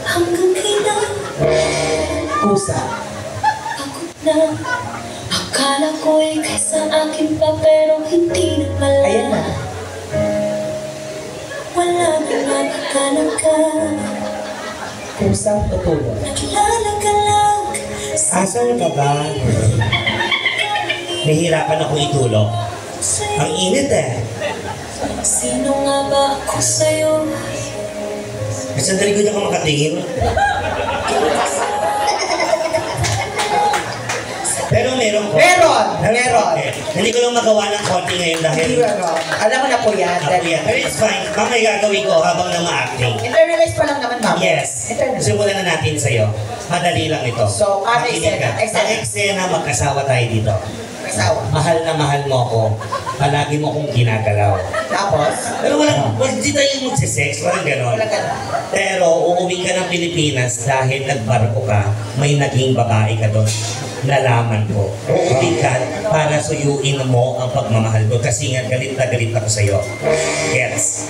hanggang kailan? Pusa. Pagod na. Akala ko'y kaysa akin pa pero hindi na pala. Ayan na. Wala na magkalang ka. Pusang tutulog. Naglalagalag. Asan ka ba? Nahihirapan akong itulog. Ang init eh. Sino nga ba ako sa'yo? Sandali ko niya ka makatingin. Pero meron ko. Meron! Okay. Hindi ko lang magawa ng konti ngayon dahil... Hindi ano. Alam mo na po yan. Ako yan. Pero it's fine. Mamaya gagawin ko habang na ma-acting. Internalize pa lang naman, ma'am. Yes. Internalize. Simulan na natin sa'yo. Madali lang ito. So, ano Makinig ka. eksena? Sa eksena, magkasawa tayo dito. Kasawa. Mahal na mahal mo ako. Palagi mo akong ginagalaw. Tapos? Pero hindi tayo magsisex. Walang ganon. Wala ka na. Pero uuwi ka ng Pilipinas dahil nagbarko ka, may naging babae ka doon. Nalaman ko. Uuwi ka para suyuin mo ang pagmamahal ko kasi nga galit na galit ako sa'yo. Gets?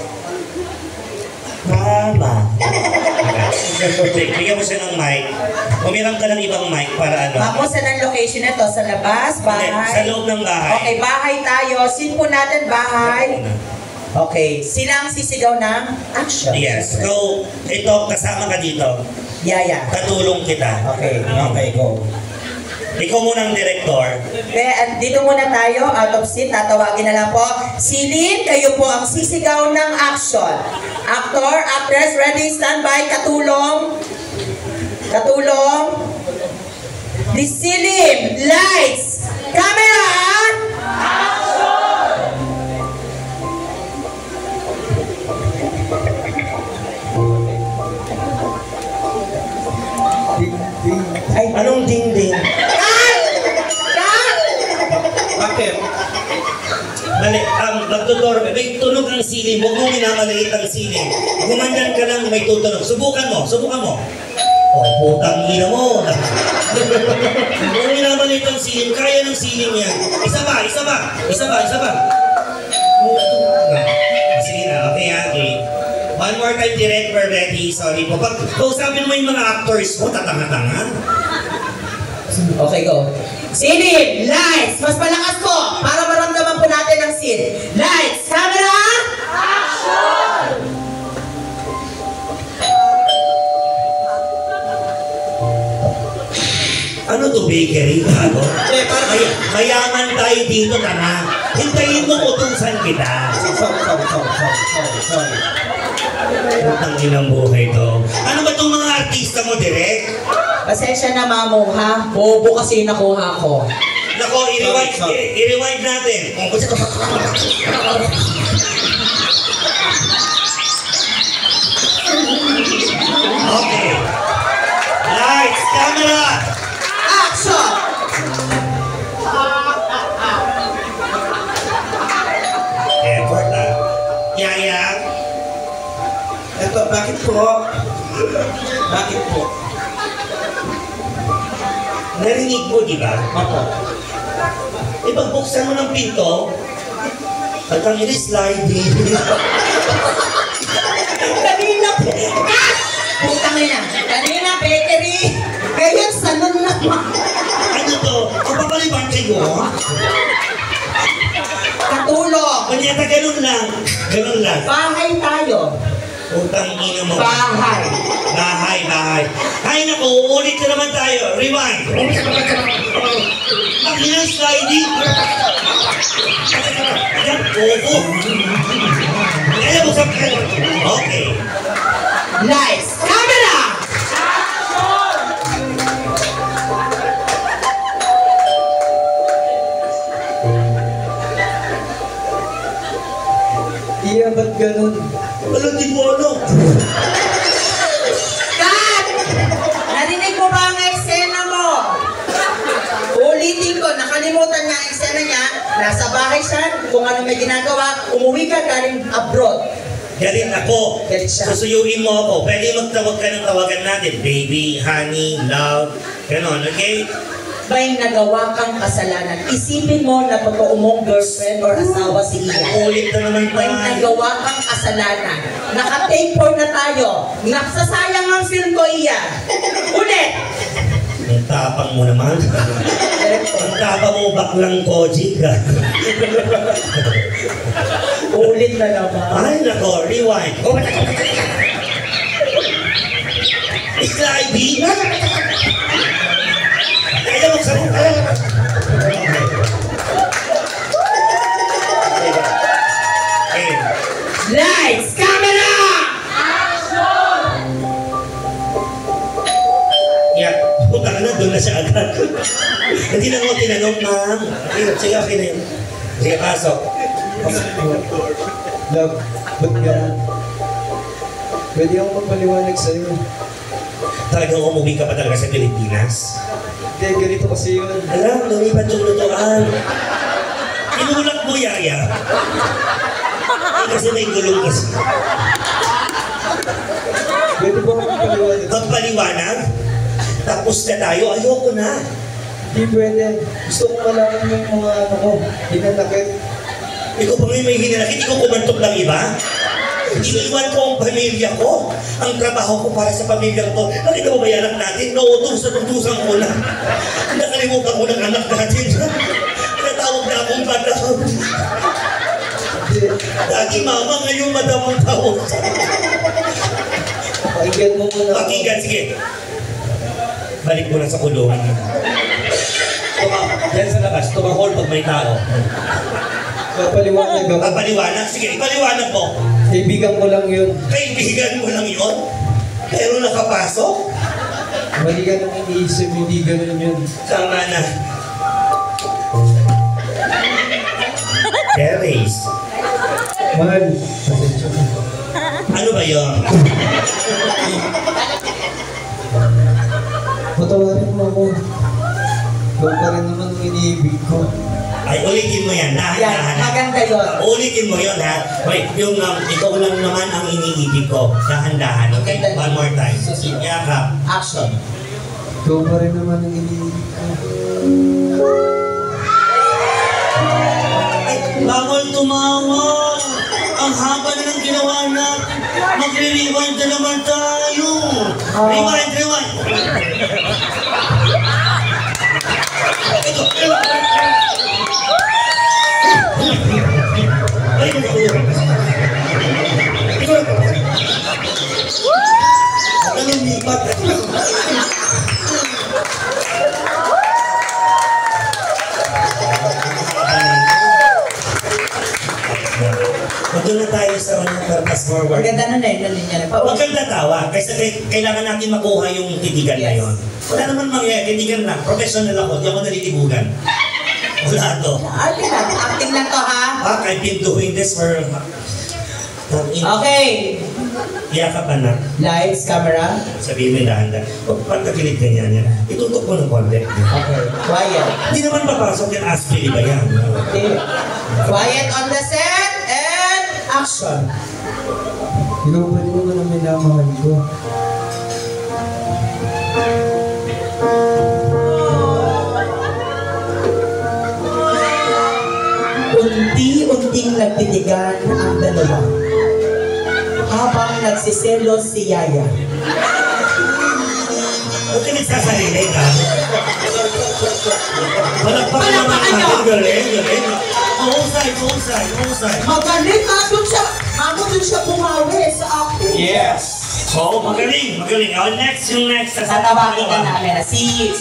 Tama. Bigyan mo siya ng mic. Umiram ka ng ibang mic para ano. Ma'am, saan ang location na to? Sa labas? Bahay? Hindi, sa loob ng bahay. Okay, bahay tayo. Scene po natin, bahay. Okay, sila ang sisigaw ng action. Yes. So, ito, kasama ka dito. Yaya. Katulong kita. Okay, okay, go. Ikaw muna ang director. Dito muna tayo, out of scene, tatawagin na lang po. Silin, kayo po ang sisigaw ng action. Actor, actress, ready, standby, katulong. Katulong. Silin, lights, camera. Ay, anong ding-ding? Bakit? Mali, magtuturo. May tunog ang siling. Huwag mo minamaliit ang siling. Gumanyan ka lang, may tutunog. Subukan mo, subukan mo. Oh, putang ina mo. Huwag mo minamaliit ang siling. Kaya ng siling yan. Isa ba, isa ba, isa ba, isa ba. Sige na, okay ha, okay. One more time, direct, we're ready. Sorry po. Pag kausapin mo yung mga actors mo, tatanga-tanga. Okay, go. Silin, lights, mas malakas po para maramdaman po natin ang scene. Lights, camera, action! Ano to, bakery? Ano? Mayaman tayo dito, tanga. Hintayin mo utusan kita. Sorry. Putang inang buhay to. Ano ba itong mga artista mo, direct? Pasensya na, mamo, ha? Bobo kasi yung nakuha ko. Nako, i-rewind natin. Okay. Lights, camera. Action! Effort na. Yaya. Eto, bakit po? Bakit po? Narinig mo, di ba? Ako. Ipagbuksan mo ng pinto, at ang sliding. Kanina po. Putang ina. Kanina, bakery. Ngayon, sanon naman. Ano to? Kapapaliban kayo? Katulong. Kanyata, ganun lang. Ganun lang. Bahay tayo. Utang ina mo. Bahay. Bahay. Ay naku, uulit na naman tayo. Rewind. Ang inang sliding. Yan, opo. Kaya mo sa... Okay. Lights. Camera! Iya, ba't ganun? Wala, di mo ano. Kat! Narinig mo ba ang eksena mo? Ulitin ko, nakalimutan niya ang eksena niya. Nasa bahay siya, kung ano may ginagawa, umuwi ka galing abroad. Galit ako. Galit siya. Susuyuin mo ako. Pwede magtawag ka ng tawagan natin. Baby, honey, love. Ganon, okay? may nagawa kang kasalanan. Isipin mo na totoo mong girlfriend or asawa si Iya. Ulit na naman May tayo. nagawa kang kasalanan. Naka-take 4 na tayo. Nagsasayang ang film ko, Iya. Ulit! Ang tapang mo naman. Ang tapang mo, baklang koji ka. Ulit na naman. Ay, nako, rewind. Sliding. Kaya mo sa mukha. Okay. Lights! Camera! Yeah, puta ka na, doon na siya agad. Hindi na ako tinanong, ma'am. Sige, okay na yun. Sige, pasok. Love, ba't gano'n? Pwede akong magpaliwanag sa'yo. Talagang umuwi ka pa talaga sa Pilipinas? Hindi, ganito kasi yun. Alam, lumipat yung lutuan. Inulak mo, Yaya. Eh, kasi may gulong kasi. Pwede ba akong magpaliwanag? Pagpaliwanag, tapos na tayo, ayoko na. Hindi pwede. Gusto kong malaman yung mga ano ko. Hinanakit. Ikaw pa may hinanakit, ikaw kumantok ng iba? Iniwan ko ang pamilya ko. Ang trabaho ko para sa pamilya ko. Bakit na mabayaran natin? Nauutusan ko na. Nakalimutan ko ng anak natin. Tinatawag na akong madam. Hindi. Dati mama, ngayon madam ang tawag. Pakinggan mo muna ako. Pakinggan, sige. Balik mo na sa kulungan. Yan sa labas, tumahol pag may tao. Papaliwanag ako. Papaliwanag? Sige, ipaliwanag mo. Kaibigan ko lang yun. Kaibigan mo lang yun. Pero nakapasok? Mali ka nang iniisip, hindi ganun yun. Tama na. Terrace. Mahal. Pasensya na. Ano ba yun? Patawarin mo ako. Ikaw pa rin naman ang iniibig ko. Ay, ulitin mo yan. Yan, Dahan-dahan. maganda yun. Ulitin mo yun, ha? Wait, yung ikaw lang naman ang iniibig ko. Dahan-dahan, okay? One more time. Yakap. Action. Ikaw pa rin naman ang iniibig ko. Ay, bawal tumawa. Ang haba na ng ginawa natin. Magre-rewind na naman tayo. Rewind, rewind. Ito, ito. Ay, ito. Ito. Anong lipat? Doon na tayo sa fast forward. Maganda na yun, nalinya na. Huwag kang tatawa, kasi kailangan natin makuha yung titigan na yun. Wala naman mangyayari, titigan lang. Professional ako, di ako nalilibugan. Wala to. Acting lang to, ha? I've been doing this for... Okay. Iyaka pa na. Lights, camera. Sabihin mo yung dahan-dahan. Huwag pagkakilig ganyan yan. Itutok mo ng konti. Okay. Quiet. Hindi naman papasok yung aspili ba yan? Okay. Quiet on the set and action. Ikaw pa rin naman ang minamahal ko. Unti-unting nagtitigan ang dalawa habang nagsiselos si Yaya. Huwag ka nagsasarili ka. Palagpakan naman Palagpakan nyo! natin. Galing, galing. Mahusay, mahusay, mahusay. Magaling nga doon siya bumawi sa acting. Yes! Oo, magaling, magaling. Oh, next, yung next. Tatawagin ka namin na si